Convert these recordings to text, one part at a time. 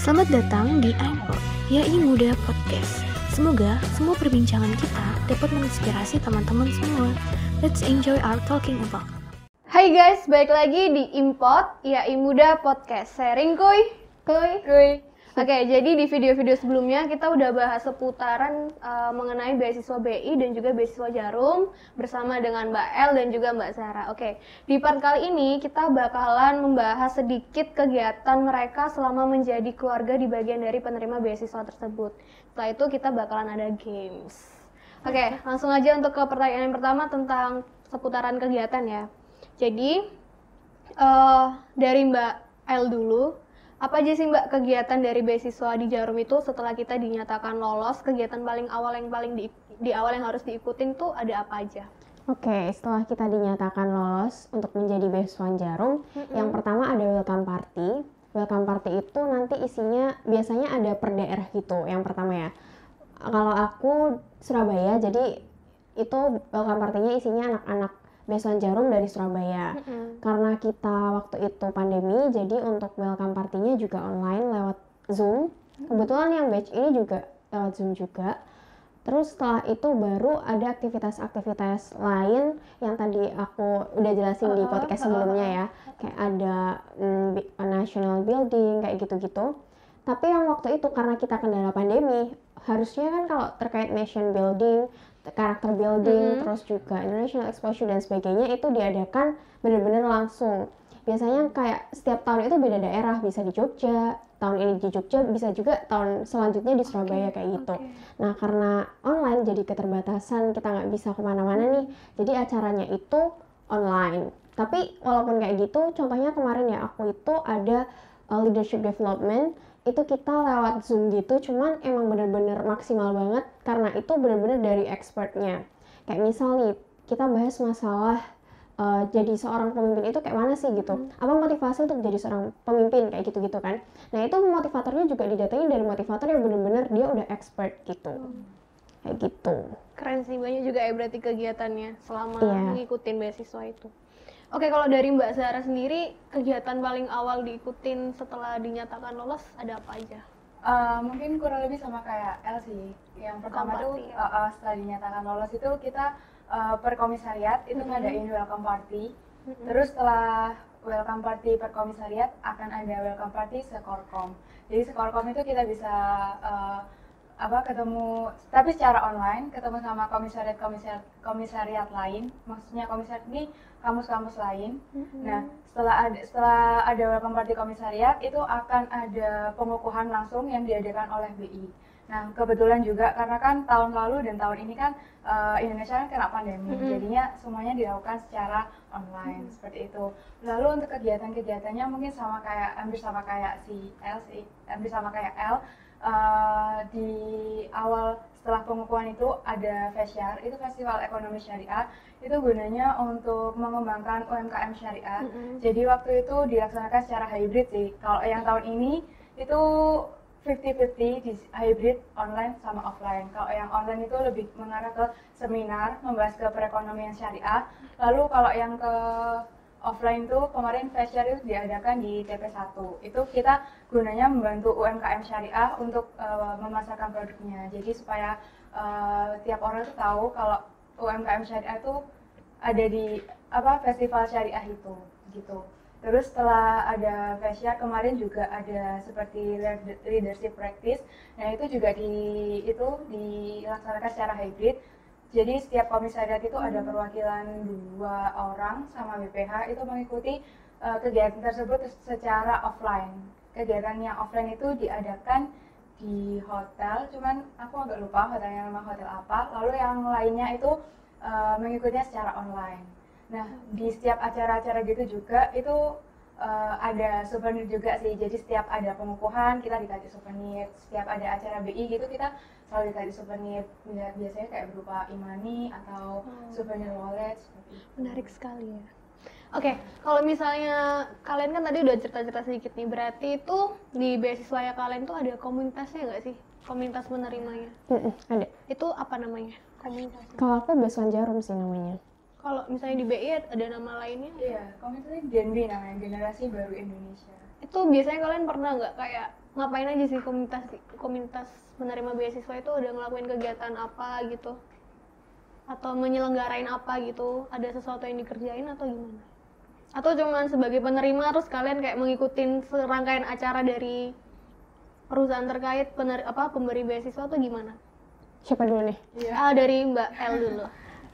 Selamat datang di iPod, YAI Muda Podcast. Semoga semua perbincangan kita dapat menginspirasi teman-teman semua. Let's enjoy our talking about. Hai guys, balik lagi di Impot, YAI Muda Podcast. Sharing kuy. Oke, jadi di video-video sebelumnya kita udah bahas seputaran mengenai beasiswa BI dan juga beasiswa Jarum bersama dengan Mbak El dan juga Mbak Zara. Oke, di part kali ini kita bakalan membahas sedikit kegiatan mereka selama menjadi keluarga di bagian dari penerima beasiswa tersebut. Setelah itu kita bakalan ada games. Oke, langsung aja untuk ke pertanyaan yang pertama tentang seputaran kegiatan ya. Jadi, dari Mbak El dulu. Apa aja sih Mbak kegiatan dari beasiswa di Jarum itu setelah kita dinyatakan lolos? Kegiatan paling awal yang di awal yang harus diikutin tuh ada apa aja? Oke, setelah kita dinyatakan lolos untuk menjadi beasiswa Jarum, yang pertama ada welcome party. Welcome party itu nanti isinya biasanya ada per daerah gitu. Yang pertama ya. Kalau aku Surabaya, jadi itu welcome party-nya isinya anak-anak beasiswa Jarum dari Surabaya. Karena kita waktu itu pandemi, jadi untuk welcome party-nya juga online lewat Zoom. Kebetulan yang batch ini juga lewat Zoom juga. Terus setelah itu baru ada aktivitas-aktivitas lain yang tadi aku udah jelasin di podcast sebelumnya ya. Kayak ada national building, kayak gitu-gitu. Tapi yang waktu itu karena kita kendala pandemi, harusnya kan kalau terkait nation building, karakter building, terus juga international exposure dan sebagainya itu diadakan benar-benar langsung. Biasanya kayak setiap tahun itu beda daerah, bisa di Jogja, tahun ini di Jogja, bisa juga tahun selanjutnya di Surabaya kayak gitu. Nah karena online jadi keterbatasan, kita nggak bisa kemana-mana nih, jadi acaranya itu online. Tapi walaupun kayak gitu, contohnya kemarin ya aku itu ada leadership development, itu kita lewat Zoom gitu, cuman emang bener-bener maksimal banget karena itu bener-bener dari expertnya. Kayak misal nih, kita bahas masalah jadi seorang pemimpin itu kayak mana sih gitu. Apa motivasi untuk jadi seorang pemimpin kayak gitu-gitu kan. Nah itu motivatornya juga didatengin dari motivator yang bener-bener dia udah expert gitu. Kayak gitu. Keren sih, banyak juga ya berarti kegiatannya selama ngikutin beasiswa itu. Oke, kalau dari Mbak Zara sendiri, kegiatan paling awal diikutin setelah dinyatakan lolos ada apa aja? Mungkin kurang lebih sama kayak El sih. Yang pertama tuh setelah dinyatakan lolos itu kita per komisariat itu ngadain welcome party. Terus setelah welcome party per komisariat akan ada welcome party sekorkom. Jadi sekorkom itu kita bisa ketemu, tapi secara online, ketemu sama komisariat lain, maksudnya komisariat ini kampus-kampus lain. Nah, setelah ada welcome party komisariat itu akan ada pengukuhan langsung yang diadakan oleh BI. Nah, kebetulan juga karena kan tahun lalu dan tahun ini kan Indonesia kan kena pandemi, jadinya semuanya dilakukan secara online seperti itu. Lalu untuk kegiatan-kegiatannya mungkin hampir sama kayak El. Di awal setelah pengukuhan itu ada FESYAR, itu Festival Ekonomi Syariah, itu gunanya untuk mengembangkan UMKM syariah. Jadi waktu itu dilaksanakan secara hybrid sih. Kalau yang tahun ini itu 50-50 di hybrid online sama offline. Kalau yang online itu lebih mengarah ke seminar membahas ke perekonomian syariah. Lalu kalau yang ke offline tuh kemarin FESYAR itu diadakan di TP1. Itu kita gunanya membantu UMKM syariah untuk memasarkan produknya. Jadi supaya tiap orang tuh tahu kalau UMKM syariah itu ada di festival syariah itu gitu. Terus setelah ada FESYAR kemarin juga ada seperti leadership practice. Nah, itu juga dilaksanakan secara hybrid. Jadi setiap komisariat itu ada perwakilan 2 orang sama BPH itu mengikuti kegiatan tersebut secara offline. Kegiatan yang offline itu diadakan di hotel, cuman aku agak lupa hotelnya nama hotel apa. Lalu yang lainnya itu mengikutinya secara online. Nah, di setiap acara-acara gitu juga itu ada souvenir juga sih. Jadi setiap ada pengukuhan kita dikasih souvenir. Setiap ada acara BI gitu kita selalu dikasih souvenir. Biasanya kayak berupa e-money atau souvenir wallet seperti itu. Menarik sekali ya. Oke, kalau misalnya kalian kan tadi udah cerita-cerita sedikit nih, berarti itu di beasiswa ya kalian tuh ada komunitasnya nggak sih? Komunitas penerimanya? Ada. Itu apa namanya? Komunitasnya? Kalau aku beasiswa Jarum sih namanya. Kalau misalnya di BI ada nama lainnya? Iya, komunitasnya GENBI namanya, Generasi Baru Indonesia. Itu biasanya kalian pernah nggak kayak ngapain aja sih komunitas menerima beasiswa itu, udah ngelakuin kegiatan apa gitu? Atau menyelenggarain apa gitu? Ada sesuatu yang dikerjain atau gimana? Atau cuman sebagai penerima terus kalian kayak mengikutin serangkaian acara dari perusahaan terkait pemberi beasiswa atau gimana? Siapa dulu nih? Dari Mbak L dulu.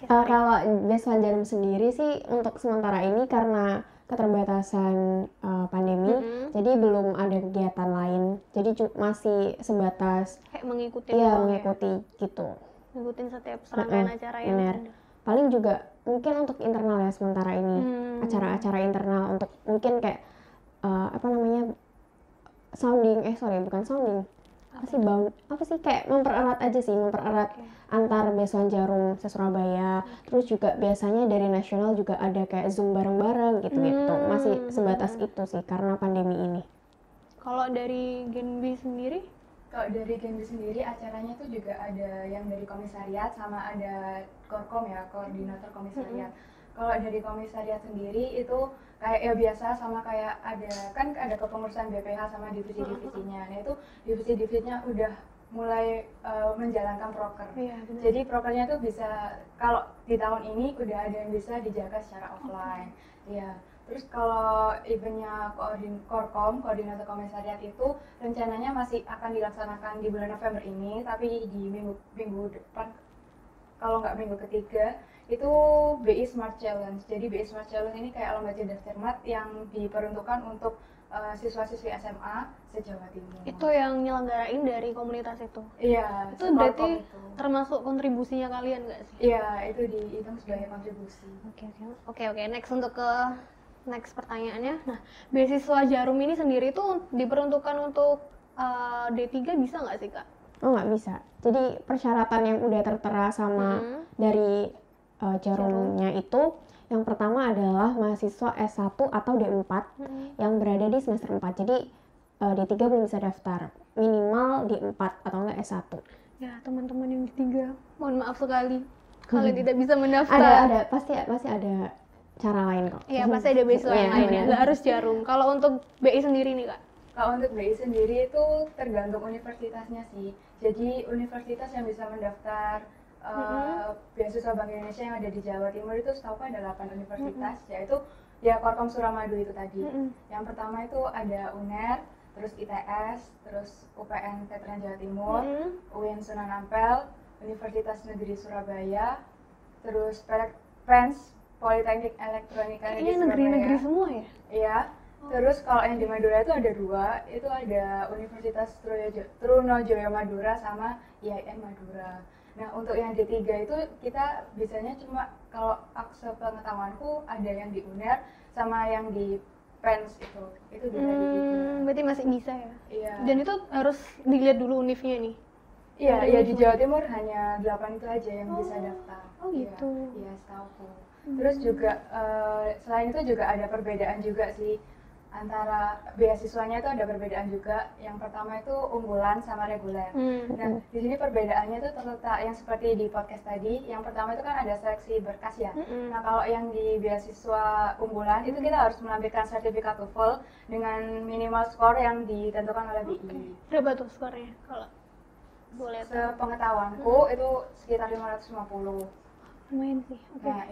Kalau Beasiswa Jarum sendiri sih untuk sementara ini karena keterbatasan pandemi, jadi belum ada kegiatan lain. Jadi masih sebatas Kayak mengikuti gitu. Ngikutin setiap serangkaian acara yang bener. ada. Paling juga mungkin untuk internal ya sementara ini, acara-acara internal untuk mungkin kayak bukan sounding, kayak mempererat antar Beasiswa Jarum se-Surabaya. Terus juga biasanya dari nasional juga ada kayak Zoom bareng-bareng gitu. Masih sebatas itu sih karena pandemi ini. Kalau dari Genbi sendiri? Kalau dari Genbi sendiri acaranya tuh juga ada yang dari komisariat sama ada Korkom ya, koordinator komisariat. Kalau dari komisariat sendiri itu kayak ya biasa sama kayak ada kepengurusan BPH sama divisi-divisinya. Nah itu divisi-divisinya udah mulai menjalankan proker. Iya, jadi prokernya tuh bisa kalau di tahun ini udah ada yang bisa dijaga secara offline. Iya. Terus kalau eventnya Korkom, koordinator komisariat itu rencananya masih akan dilaksanakan di bulan November ini, tapi di minggu depan, kalau nggak minggu ketiga, itu BI Smart Challenge. Jadi BI Smart Challenge ini kayak lomba cerdas cermat yang diperuntukkan untuk siswa-siswi SMA se-Jawa Timur. Itu yang nyelenggarain dari komunitas itu? Iya. Itu berarti termasuk kontribusinya kalian nggak sih? Iya, itu dihitung sebagai kontribusi. Oke. Next pertanyaannya. Nah, beasiswa Jarum ini sendiri tuh diperuntukkan untuk D3 bisa nggak sih, Kak? Oh, nggak bisa. Jadi persyaratan yang udah tertera sama dari Jarumnya itu, yang pertama adalah mahasiswa S1 atau D4 yang berada di semester 4. Jadi D3 belum bisa daftar. Minimal D4 atau enggak S1. Ya, teman-teman yang D3, mohon maaf sekali. Kalian tidak bisa mendaftar. Ada pasti ada cara lain kok. Iya, pasti ada beasiswa yang lain ya. Nggak harus Jarum. Kalau untuk BI sendiri nih, Kak? Kalau untuk BI sendiri itu tergantung universitasnya sih. Jadi universitas yang bisa mendaftar beasiswa Bank Indonesia yang ada di Jawa Timur itu setahu ada 8 universitas, yaitu ya Korkom Suramadu itu tadi. Yang pertama itu ada UNER, terus ITS, terus UPN Veteran Jawa Timur, UIN Sunan Ampel, Universitas Negeri Surabaya, terus PENS Politeknik Elektronika Negeri Surabaya. Ini negeri-negeri semua ya? Iya. Terus kalau yang di Madura itu ada 2, itu ada Universitas Trunojoyo Madura sama IAIN Madura. Nah untuk yang D3 itu kita bisanya cuma kalau sepengetahuanku ada yang di UNER sama yang di PENS itu bisa di D3. Berarti masih bisa ya? Iya. Dan itu harus dilihat dulu univnya nih? Iya, ya di Jawa Timur hanya 8 itu aja yang bisa daftar. Oh gitu? Iya, setauku. Terus juga selain itu juga ada perbedaan juga sih. Antara beasiswanya itu ada perbedaan juga. Yang pertama itu unggulan sama reguler. Nah, di sini perbedaannya itu terletak yang seperti di podcast tadi. Yang pertama itu kan ada seleksi berkas ya. Nah, kalau yang di beasiswa unggulan itu kita harus menampilkan sertifikat TOEFL dengan minimal skor yang ditentukan oleh BI. Berapa tuh skornya kalau boleh tahu? Sepengetahuanku itu sekitar 550. Lumayan sih. Nah,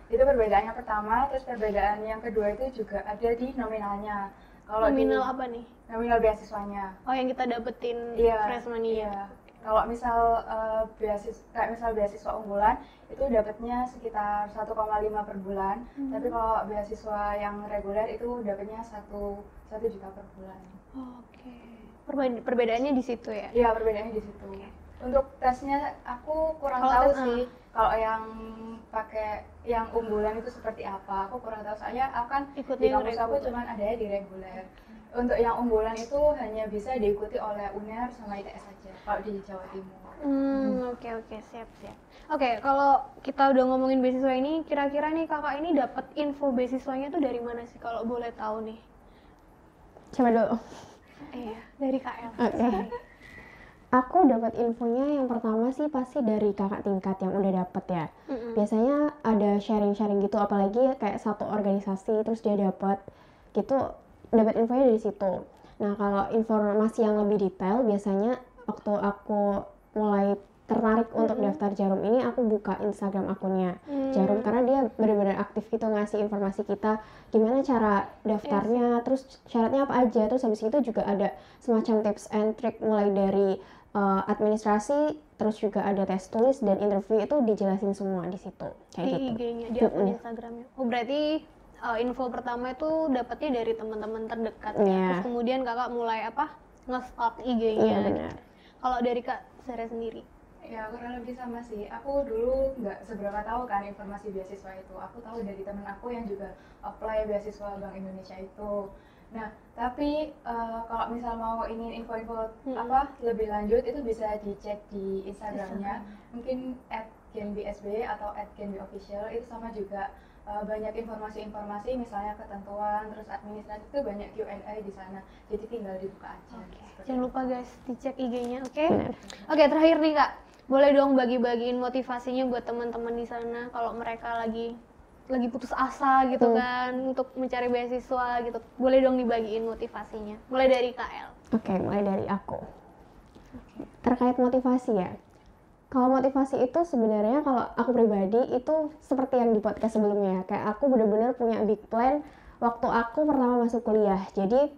itu perbedaannya pertama. Terus perbedaan yang kedua itu juga ada di nominalnya. Kalau nominal apa nih? Nominal beasiswanya. Oh, yang kita dapetin freshman iya. ya. Kalau misal beasiswa unggulan itu dapatnya sekitar 1,5 per bulan. Tapi kalau beasiswa yang reguler itu dapatnya 1 juta per bulan. Oke. Perbedaannya di situ ya? Iya, perbedaannya di situ. Untuk tesnya aku kurang tahu sih. Kalau yang pakai yang unggulan itu seperti apa, aku kurang tahu. Soalnya akan di kampus aku cuma ada di reguler. Untuk yang unggulan itu hanya bisa diikuti oleh UNER sama ITS saja kalau di Jawa Timur. Oke, siap. Oke, kalau kita udah ngomongin beasiswa ini, kira-kira nih kakak ini dapat info beasiswanya tuh dari mana sih kalau boleh tahu nih? Coba dulu. Iya, dari KL. Oke. Aku dapat infonya yang pertama sih pasti dari kakak tingkat yang udah dapet ya. Biasanya ada sharing-sharing gitu, apalagi kayak satu organisasi terus dia dapat gitu, dapat infonya dari situ. Nah, kalau informasi yang lebih detail biasanya waktu aku mulai tertarik untuk daftar Jarum ini, aku buka Instagram akunnya Jarum karena dia benar-benar aktif gitu ngasih informasi kita gimana cara daftarnya, terus syaratnya apa aja, terus habis itu juga ada semacam tips and trick mulai dari administrasi, terus juga ada tes tulis dan interview, itu dijelasin semua di situ kayak Di gitu. IG-nya, di akun Instagramnya. Oh berarti info pertama itu dapatnya dari teman-teman terdekat ya. Iya. Terus kemudian kakak mulai nge-stalk Iya IG-nya. benar. Kalau dari Kak Zara sendiri? Ya kurang lebih sama sih. Aku dulu nggak seberapa tahu kan informasi beasiswa itu. Aku tahu dari temen aku yang juga apply beasiswa Bank Indonesia itu. Nah, tapi kalau misal mau ingin info-info lebih lanjut itu bisa dicek di Instagramnya. Mungkin @genbsb atau @genbofficial, itu sama juga banyak informasi-informasi, misalnya ketentuan, terus administrasi, itu banyak Q&A di sana. Jadi tinggal dibuka aja. Jangan lupa guys, dicek IG-nya, oke? Oke, terakhir nih Kak. Boleh dong bagi-bagiin motivasinya buat teman-teman di sana kalau mereka lagi putus asa gitu kan untuk mencari beasiswa gitu. Boleh dong dibagiin motivasinya. Mulai dari Kak El. Oke, mulai dari aku. Terkait motivasi ya. Kalau motivasi itu sebenarnya kalau aku pribadi itu seperti yang di podcast sebelumnya. Kayak aku benar-benar punya big plan waktu aku pertama masuk kuliah. Jadi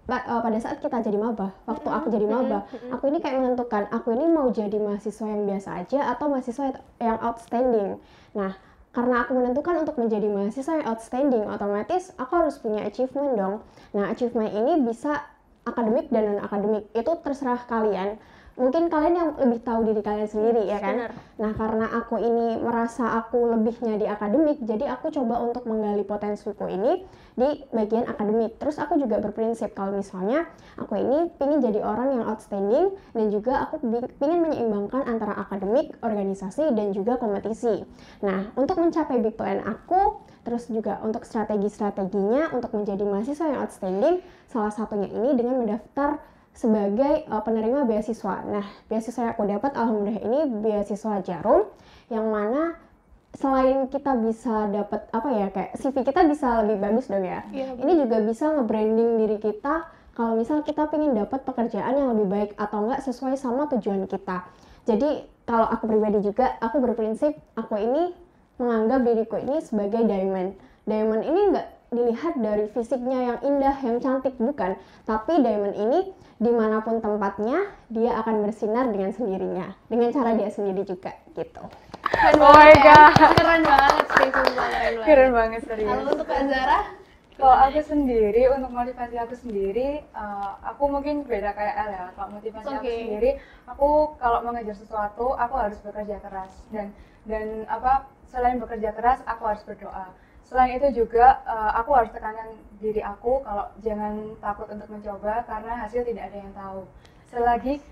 pada saat kita jadi maba, waktu aku jadi maba, aku ini kayak menentukan aku ini mau jadi mahasiswa yang biasa aja atau mahasiswa yang outstanding. Nah, karena aku menentukan untuk menjadi mahasiswa yang outstanding, otomatis aku harus punya achievement dong. Nah, achievement ini bisa akademik dan non-akademik, itu terserah kalian. Mungkin kalian yang lebih tahu diri kalian sendiri ya kan. Benar. Nah, karena aku ini merasa aku lebihnya di akademik, jadi aku coba untuk menggali potensiku ini di bagian akademik. Terus aku juga berprinsip kalau misalnya aku ini pingin jadi orang yang outstanding dan juga aku pingin menyeimbangkan antara akademik, organisasi dan juga kompetisi. Nah, untuk mencapai big plan aku, terus juga untuk strategi-strateginya untuk menjadi mahasiswa yang outstanding, salah satunya ini dengan mendaftar sebagai penerima beasiswa. Nah, beasiswa yang aku dapat alhamdulillah ini beasiswa Jarum, yang mana selain kita bisa dapat kayak CV kita bisa lebih bagus dong ya. Ini juga bisa nge-branding diri kita kalau misal kita pengen dapat pekerjaan yang lebih baik atau enggak sesuai sama tujuan kita. Jadi kalau aku pribadi juga, aku berprinsip aku ini menganggap diriku ini sebagai diamond. Diamond ini enggak dilihat dari fisiknya yang indah, yang cantik, bukan. Tapi diamond ini dimanapun tempatnya, dia akan bersinar dengan sendirinya. Dengan cara dia sendiri juga, gitu. Oh my god, Keren banget sih, sumpah keren banget serius. Kalau untuk Kak Zara? Kalau aku sendiri, untuk motivasi aku sendiri, aku mungkin beda kayak El ya. Kalau motivasi aku sendiri, aku kalau mengejar sesuatu, aku harus bekerja keras. Dan selain bekerja keras, aku harus berdoa. Selain itu juga aku harus tekankan diri aku kalau jangan takut untuk mencoba karena hasil tidak ada yang tahu. Selagi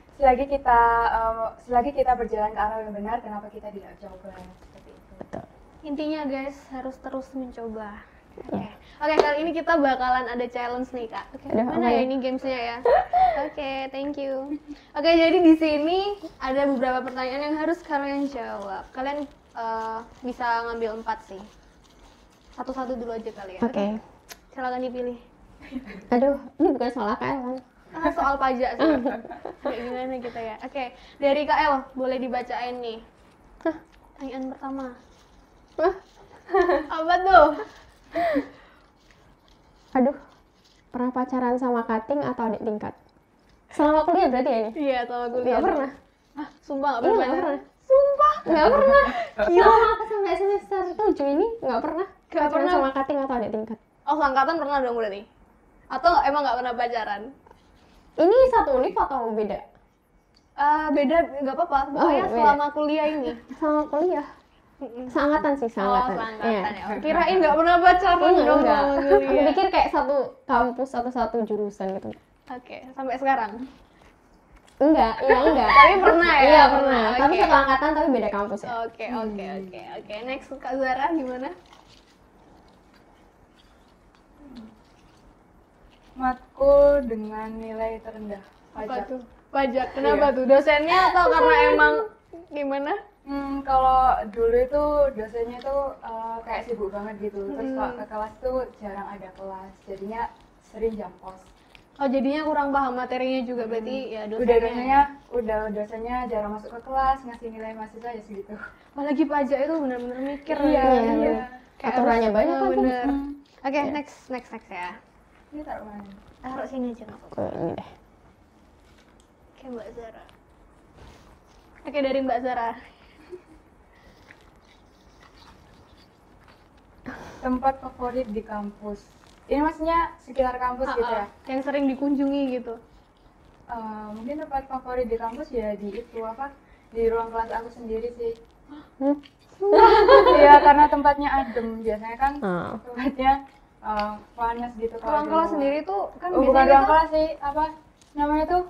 kita berjalan ke arah yang benar, kenapa kita tidak coba, seperti itu. Betul. Intinya guys, harus terus mencoba. Oke, kali ini kita bakalan ada challenge nih Kak. Mana ya ini gamesnya ya? Oke, thank you. Oke, jadi di sini ada beberapa pertanyaan yang harus kalian jawab. Kalian bisa ngambil 4 sih. Satu-satu dulu aja kali ya. Oke. Silakan dipilih. Aduh, ini bukan soal KL. Soal pajak sih. Kayak gimana gitu ya. Oke, dari KL boleh dibacain nih. Pertanyaan pertama. Apa tuh? Aduh, pernah pacaran sama kating atau adik tingkat? Selama kuliah berarti ya ini? Iya, sama kuliah. Nggak pernah. Sumpah nggak Iya, pernah. nggak pernah. Sumpah. Nggak pernah. Gila, aku sampai semester 7 ini nggak pernah. Nggak Pacaran pernah. sama kating atau adik tingkat. Oh, seangkatan pernah dong berarti? Atau emang nggak pernah pacaran? Ini satu univ atau beda? Beda, nggak apa-apa. Pokoknya beda. selama kuliah ini. Sama kuliah. Seangkatan sih, seangkatan. Seangkatan ya. Kirain nggak pernah pacaran dong Enggak. selama Aku kuliah. pikir kayak satu kampus atau satu jurusan gitu. Oke, sampai sekarang. Enggak. Tapi pernah ya? Iya, pernah. Tapi Oke. satu angkatan tapi beda kampus ya. Oke. Next, Kak Zara gimana? Matkul dengan nilai terendah, Apa pajak. tuh? Pajak. Kenapa tuh? Dosennya atau karena emang gimana? Kalau dulu itu dosennya tuh kayak sibuk banget gitu, terus kalau ke kelas tuh jarang ada kelas, jadinya sering jam kos. Oh jadinya kurang paham materinya juga berarti ya Dosennya jarang masuk ke kelas, ngasih nilai mahasiswa ya segitu. apalagi pajak itu benar-benar mikir Iya. Kayak Aturannya harus- banyak kan. bener. Oke, Iya. next ya. Ini taruh mana? Taruh sini aja nggak apa-apa. Ini deh. Oke, Mbak Zara. Oke, dari Mbak Zara. Tempat favorit di kampus. Ini maksudnya sekitar kampus gitu ya? Yang sering dikunjungi gitu. Mungkin tempat favorit di kampus ya di itu apa? Di ruang kelas aku sendiri sih. Iya, karena tempatnya adem. Biasanya kan tempatnya panas gitu. kalau Ruang di kelas luar. sendiri tuh kan Oh, bukan biasanya ruang kita kelas sih, apa namanya tuh?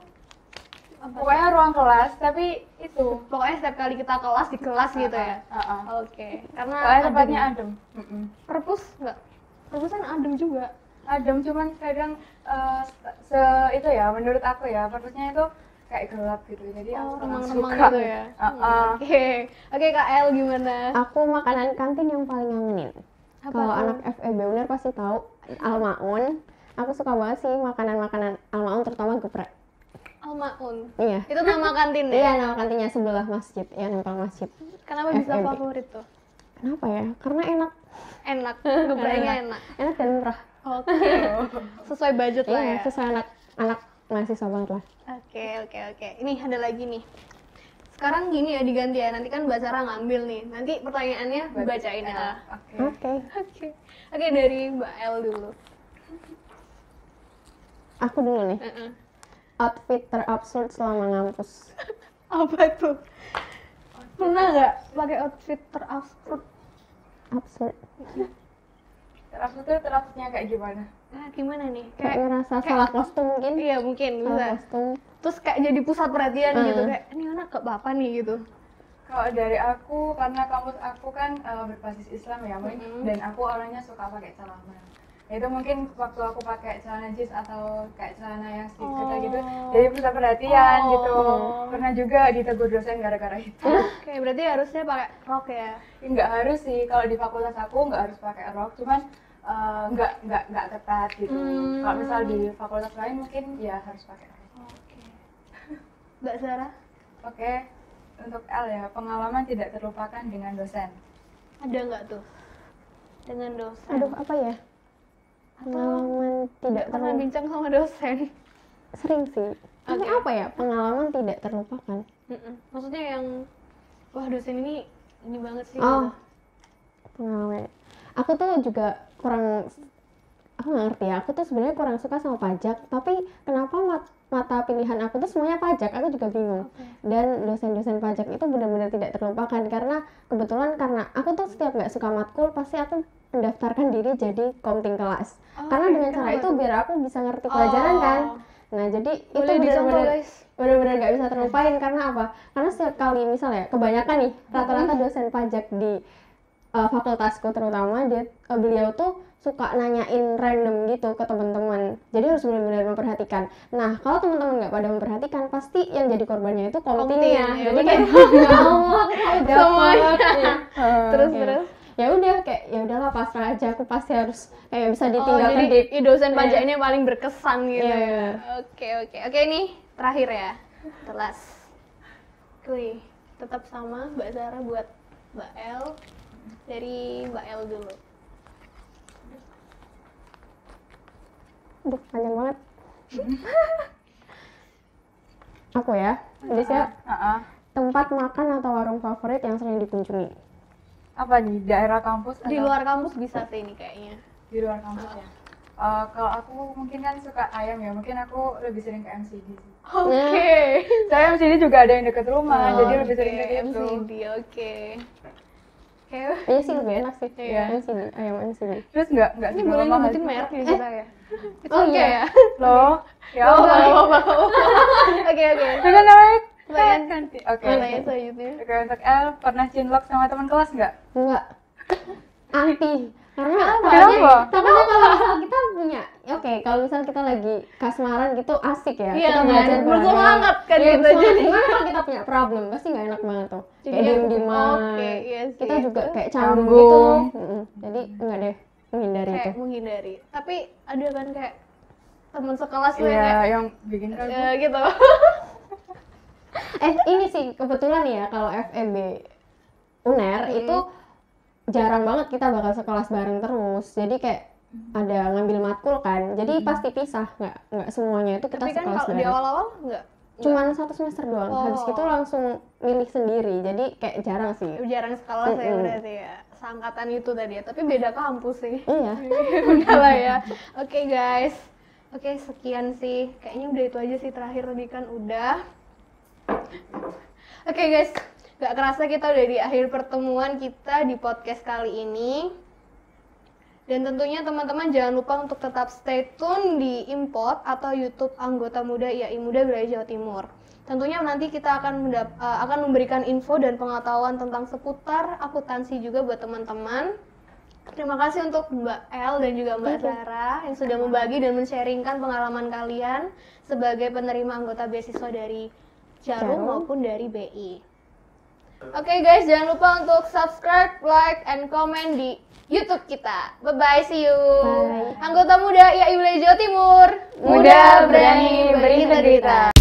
apa? Pokoknya ruang kelas, tapi itu. Pokoknya setiap kali kita kelas di kelas gitu ya. Oke, karena Soalnya adem. tempatnya adem. Perpus nggak? Perpusan adem juga. Adem, cuman kadang itu ya, menurut aku ya, perpusnya itu kayak gelap gitu. Jadi aku kurang Remang-remang suka. gitu ya. Oke, Kak El gimana? Aku makanan kantin yang paling ngangenin. Kalau anak FEB Uner pasti tahu Almaun. Aku suka banget sih makanan-makanan Almaun, terutama geprek. Almaun. Iya. Itu nama kantin Iya, ya? nama kantinnya sebelah masjid, ya nempel masjid. Kenapa bisa FEB. favorit tuh? Kenapa ya? Karena enak, Enak, gebreknya enak. enak dan murah. Oke, sesuai budget lah Iya, ya. sesuai anak mahasiswa banget lah. Oke. Ini ada lagi nih. Sekarang gini ya diganti ya. Nanti kan Mbak Sarah ngambil nih. Nanti pertanyaannya dibacain ya. Oke. Oke, dari Mbak El dulu. Aku dulu nih. Heeh. Outfit terabsurd selama ngampus. Apa tuh? Pernah nggak pakai outfit terabsurd? Absurd. Terabsurnya kayak gimana? Nah, gimana nih? Kayak ngerasa salah kostum mungkin. Iya mungkin Salah bisa. kostum. Terus kayak jadi pusat perhatian gitu kayak ini anak gak apa-apa nih gitu. Kalau dari aku, karena kampus aku kan berbasis Islam ya, dan aku orangnya suka pakai celana. Itu mungkin waktu aku pakai celana jeans atau kayak celana yang sedikit gitu, jadi pusat perhatian gitu. Pernah juga ditegur dosen gara-gara itu. Oke, berarti harusnya pakai rok ya. Nggak harus sih, kalau di fakultas aku nggak harus pakai rok, cuman nggak ketat gitu. Kalau misal di fakultas lain mungkin ya harus pakai rok. Oke. Mbak Sarah, Oke, untuk L ya, pengalaman tidak terlupakan dengan dosen. ada nggak tuh dengan dosen? Aduh, apa ya? Pengalaman tidak Pernah terlupakan. bincang sama dosen? Sering sih. Tapi Oke. apa ya? Pengalaman tidak terlupakan. Maksudnya yang wah dosen ini banget sih. Oh, gitu. pengalaman. Aku tuh juga kurang, aku nggak ngerti ya. Aku tuh sebenarnya kurang suka sama pajak. Tapi kenapa mata pilihan aku tuh semuanya pajak? Aku juga bingung. Dan dosen-dosen pajak itu benar-benar tidak terlupakan karena kebetulan karena aku tuh setiap nggak suka matkul pasti aku mendaftarkan diri jadi komting kelas. Karena dengan cara itu biar aku bisa ngerti pelajaran kan. Nah jadi itu Boleh dicontoh, benar-benar guys. benar-benar nggak bisa terlupain karena apa? Karena setiap kali misalnya kebanyakan nih rata-rata dosen pajak di fakultasku terutama beliau tuh suka nanyain random gitu ke teman-teman. Jadi harus benar-benar memperhatikan. Nah kalau teman-teman nggak pada memperhatikan pasti yang jadi korbannya itu komtingnya. Komting, ya Jadi kayak ya Allah Semuanya. Terus Oke. terus. Ya udah kayak ya udahlah pasrah aja, aku pasti harus kayak bisa Oh, ditinggal jadi kedip. dosen pajak ini yang paling berkesan gitu. Iya. Oke, ini terakhir ya. Telas. Wih, tetap sama Mbak Zara buat Mbak El. Dari Mbak El dulu. Aduh, panjang banget. Aku ya, biasanya tempat makan atau warung favorit yang sering dikunjungi. Apa nih, daerah kampus Di atau luar kampus bisa sih ini kayaknya. di luar kampus ya? Kalau aku mungkin kan suka ayam ya, mungkin aku lebih sering ke MCD sih. Oke. Saya MCD juga ada yang deket rumah, jadi lebih sering ke situ. MCD, oke. Oke. Iya sih lebih enak sih. Iya. MCD, ayam MCD. Terus nggak Ini seberapa boleh mahal nyebutin sih. merek di kita ya? Oh iya ya. Loh, ya Oh, Allah. Oke. Itu kan namanya Pertanyaan ganti. Oke. Pertanyaan selanjutnya. Oke, untuk L, pernah cinlok sama teman kelas nggak? Enggak. Anti. Karena Kenapa? takutnya kalau misal kita punya, oke, kalau misal kita lagi kasmaran gitu asik ya. Iya, kita kan? belajar bareng. Bersemangat kan Iya, gitu, bersemangat. jadi. Gimana kalau kita punya problem? Pasti nggak enak banget tuh. Jadi Kayak diem-dieman. Oke, iya sih. Kita juga kayak Canggung. canggung gitu. Jadi enggak deh, menghindari itu. Kayak menghindari. Tapi ada kan kayak teman sekelas tuh Iya, kayak yang bikin gitu. Ini sih kebetulan ya kalau FEB UNER itu jarang banget kita bakal sekelas bareng terus. Jadi kayak ada ngambil matkul kan, jadi pasti pisah, nggak semuanya itu kita Tapi kan sekelas kalau di bareng. awal-awal enggak Cuman 1 semester doang, habis Oh. itu langsung milih sendiri, jadi kayak jarang sih. jarang sekelas ya berarti ya. Seangkatan itu tadi ya, tapi beda kampus sih. Iya. Udah lah ya. Oke guys. Oke, sekian sih. Kayaknya udah itu aja sih terakhir tadi kan udah. Oke guys, gak kerasa kita udah di akhir pertemuan kita di podcast kali ini. Dan tentunya teman-teman jangan lupa untuk tetap stay tune di Impot atau YouTube Anggota Muda IAI Muda Wilayah Jawa Timur. Tentunya nanti kita akan memberikan info dan pengetahuan tentang seputar akuntansi juga buat teman-teman. Terima kasih untuk Mbak El dan juga Mbak Zara yang sudah membagi dan men-sharingkan pengalaman kalian sebagai penerima anggota beasiswa dari Jarum maupun dari BI. Oke guys, jangan lupa untuk subscribe, like, and comment di YouTube kita. Bye-bye, see you. Bye. Anggota Muda IAI Wilayah Jawa Timur. Muda, berani, berintegritas.